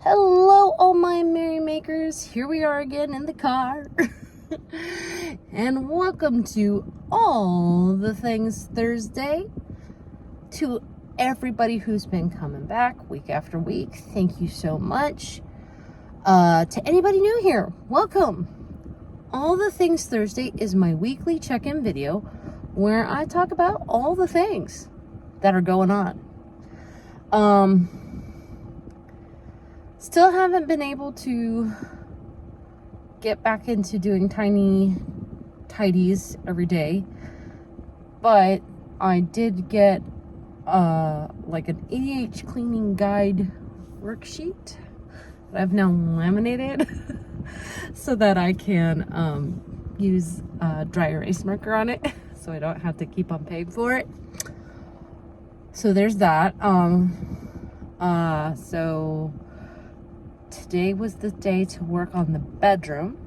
Hello, all my merry makers. Here we are again in the car. And welcome to All the Things Thursday. To everybody who's been coming back week after week, thank you so much. To anybody new here, welcome. All the Things Thursday is my weekly check-in video where I talk about all the things that are going on. Still haven't been able to get back into doing tiny tidies every day, but I did get like an ADH cleaning guide worksheet that I've now laminated so that I can use dry erase marker on it so I don't have to keep on paying for it. So there's that. So today was the day to work on the bedroom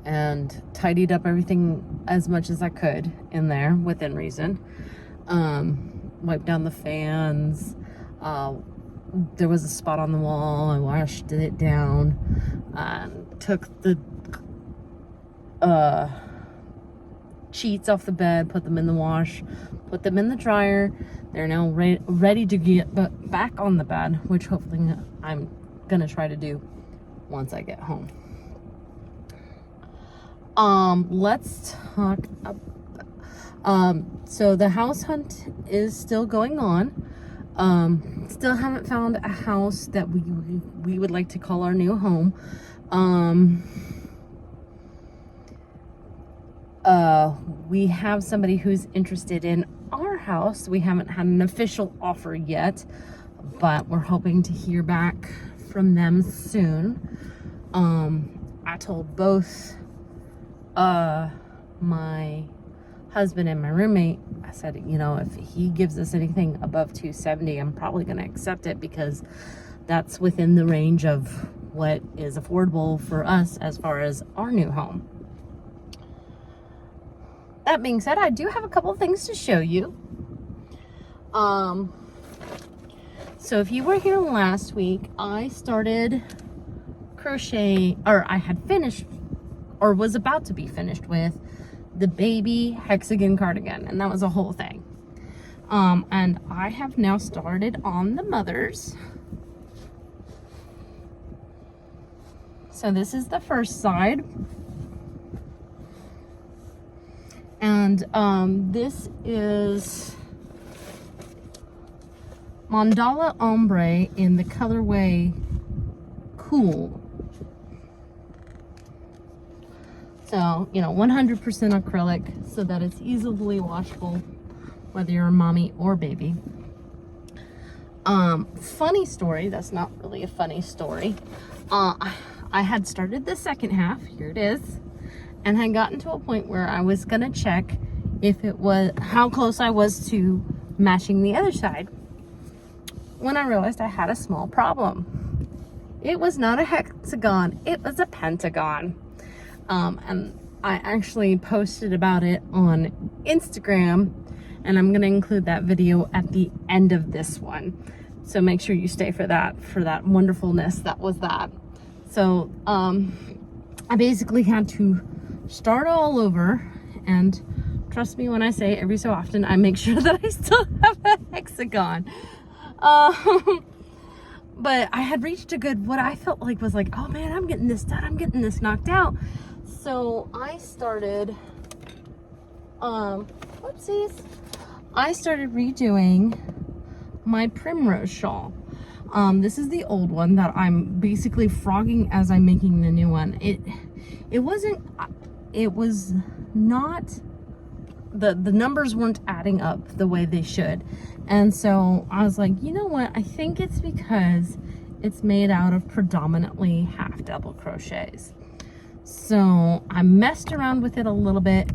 and tidied up everything as much as I could in there within reason. Wiped down the fans. There was a spot on the wall. I washed it down. Took the sheets off the bed, put them in the wash, put them in the dryer. They're now ready to get back on the bed, which hopefully I'm gonna try to do once I get home. Let's talk about, so the house hunt is still going on. Still haven't found a house that we would like to call our new home. We have somebody who's interested in our house. We haven't had an official offer yet, but we're hoping to hear back from them soon. I told both my husband and my roommate, I said, you know, if he gives us anything above 270, I'm probably going to accept it because that's within the range of what is affordable for us as far as our new home. That being said, I do have a couple of things to show you. So if you were here last week, I started crochet, or I had finished, or was about to be finished with the baby hexagon cardigan, and that was a whole thing. And I have now started on the mothers. So this is the first side. And this is Mandala Ombre in the colorway Cool. So, you know, 100% acrylic so that it's easily washable whether you're a mommy or baby. Funny story, that's not really a funny story. I had started the second half, here it is, and had gotten to a point where I was gonna check if it was, how close I was to matching the other side, when I realized I had a small problem. It was not a hexagon, it was a pentagon. And I actually posted about it on Instagram, and I'm gonna include that video at the end of this one. So make sure you stay for that wonderfulness that was that. So I basically had to start all over, and trust me when I say every so often I make sure that I still have a hexagon. But I had reached a good, what I felt like was like, oh man, I'm getting this done, I'm getting this knocked out. So I started, whoopsies, I started redoing my primrose shawl. This is the old one that I'm basically frogging as I'm making the new one. It was not, the numbers weren't adding up the way they should. And so I was like, you know what? I think it's because it's made out of predominantly half double crochets. So I messed around with it a little bit.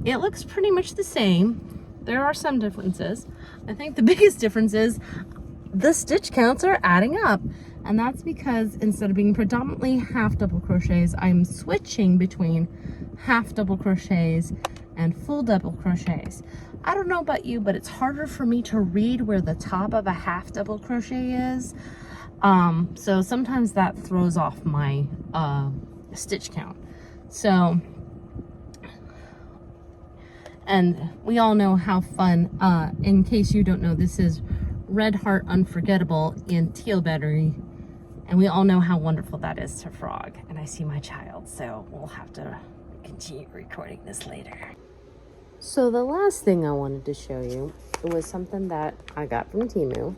It looks pretty much the same. There are some differences. I think the biggest difference is the stitch counts are adding up. And that's because instead of being predominantly half double crochets, I'm switching between half double crochets and full double crochets. I don't know about you, but it's harder for me to read where the top of a half double crochet is. So sometimes that throws off my stitch count. So, and we all know how fun, in case you don't know, this is Red Heart Unforgettable in Teal Battery. And we all know how wonderful that is to frog. And I see my child, so we'll have to continue recording this later. So the last thing I wanted to show you was something that I got from Temu.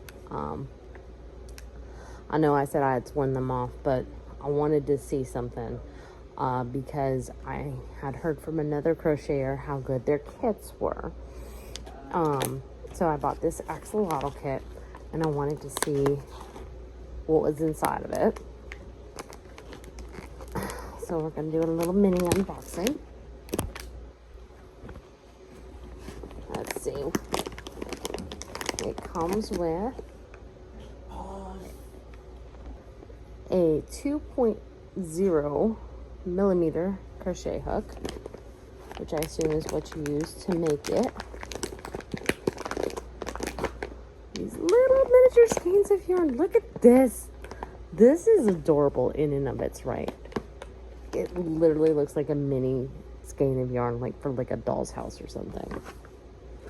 I know I said I had sworn them off, but I wanted to see something because I had heard from another crocheter how good their kits were. So I bought this axolotl kit, and I wanted to see what was inside of it. So we're going to do a little mini unboxing. Let's see. It comes with a 2.0 millimeter crochet hook, which I assume is what you use to make it. These little miniature skeins of yarn. Look at this. This is adorable in and of its right. It literally looks like a mini skein of yarn, like for like a doll's house or something.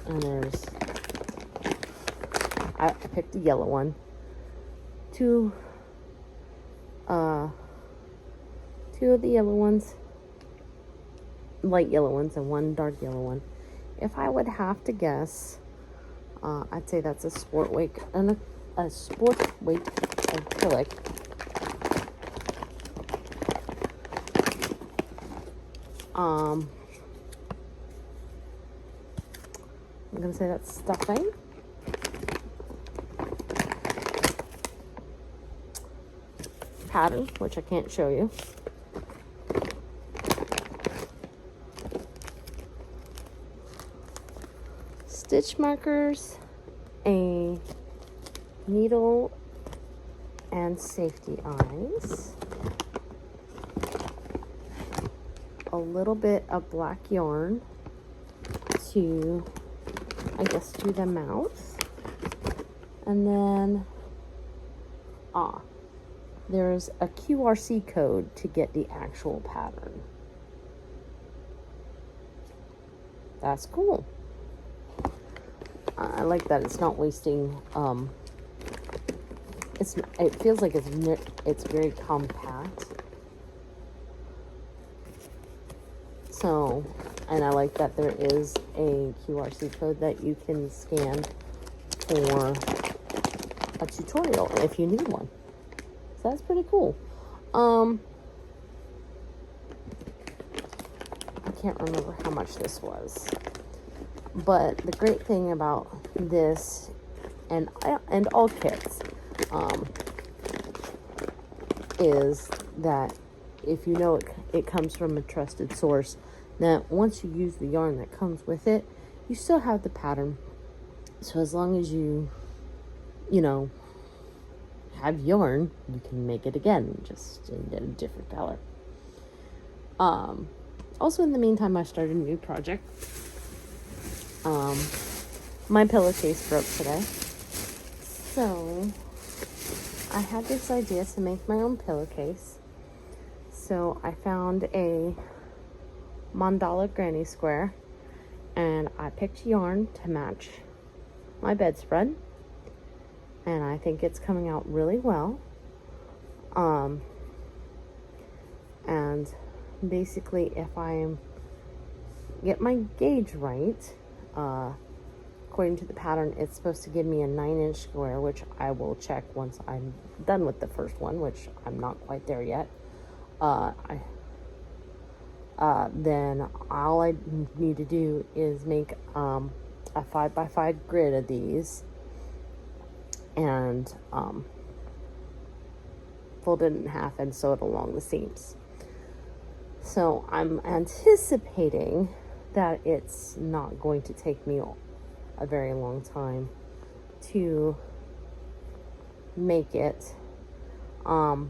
And there's, I picked a yellow one. Two of the yellow ones, light yellow ones, and one dark yellow one. If I would have to guess, I'd say that's a sport weight and a sport weight acrylic. I'm gonna say that's stuffing. Pattern, which I can't show you. Stitch markers, a needle and safety eyes, a little bit of black yarn to, I guess, do the mouth, and then there's a QRC code to get the actual pattern. That's cool. I like that it's not wasting, it feels like it's very compact. So, and I like that there is a QRC code that you can scan for a tutorial if you need one. So that's pretty cool. I can't remember how much this was. But the great thing about this and all kits is that if you know it comes from a trusted source, that once you use the yarn that comes with it, you still have the pattern. So as long as you know, have yarn, you can make it again, just in a different color. Also, in the meantime, I started a new project. My pillowcase broke today, so I had this idea to make my own pillowcase. So I found a mandala granny square, and I picked yarn to match my bedspread, and I think it's coming out really well. And basically, if I get my gauge right, according to the pattern, it's supposed to give me a 9-inch square, which I will check once I'm done with the first one, which I'm not quite there yet. Then all I need to do is make a 5x5 grid of these and fold it in half and sew it along the seams. So I'm anticipating that it's not going to take me a very long time to make it. I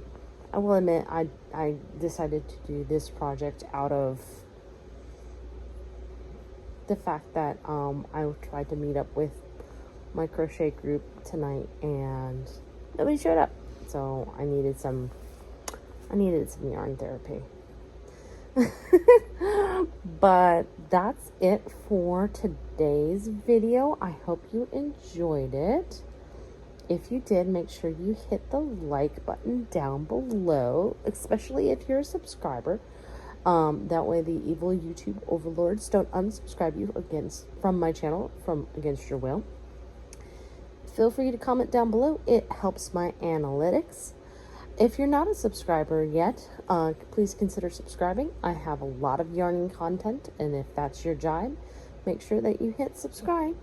will admit I decided to do this project out of the fact that I tried to meet up with my crochet group tonight and nobody showed up. so I needed some yarn therapy. But that's it for today's video. I hope you enjoyed it. If you did, make sure you hit the like button down below, especially if you're a subscriber. That way the evil YouTube overlords don't unsubscribe you from my channel against your will. Feel free to comment down below. It helps my analytics. If you're not a subscriber yet, please consider subscribing. I have a lot of yarning content, and if that's your jibe, make sure that you hit subscribe.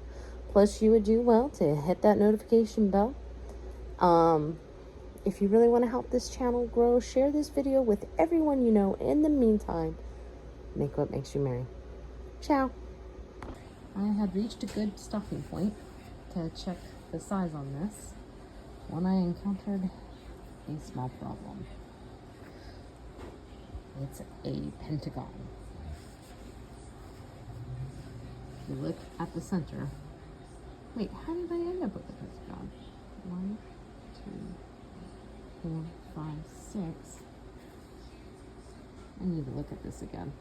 Plus, you would do well to hit that notification bell. If you really want to help this channel grow, share this video with everyone you know. In the meantime, make what makes you merry. Ciao. I had reached a good stopping point to check the size on this when I encountered a small problem. It's a pentagon. If you look at the center, wait, how did I end up with a pentagon? 1, 2, 4, 5, 6. I need to look at this again.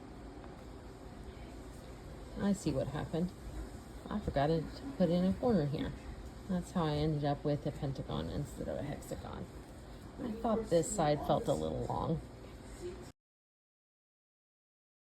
I see what happened. I forgot to put in a corner here. That's how I ended up with a pentagon instead of a hexagon. I thought this side felt a little long.